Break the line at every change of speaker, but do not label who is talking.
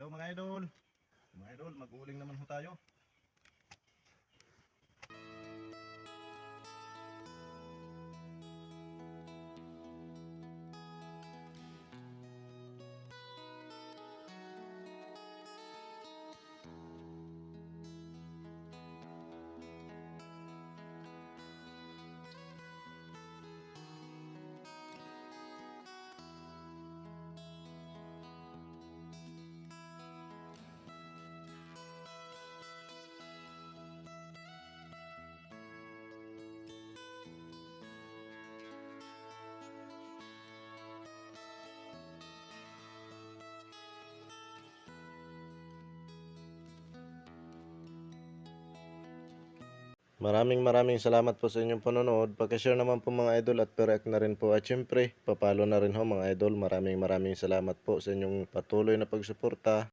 Hello mga idol. Mga idol, mag-uuling naman ho tayo. Maraming salamat po sa inyong panonood. Pagka-share naman po mga idol at per-react na rin po. At syempre, papalo na rin ho mga idol. Maraming salamat po sa inyong patuloy na pagsuporta.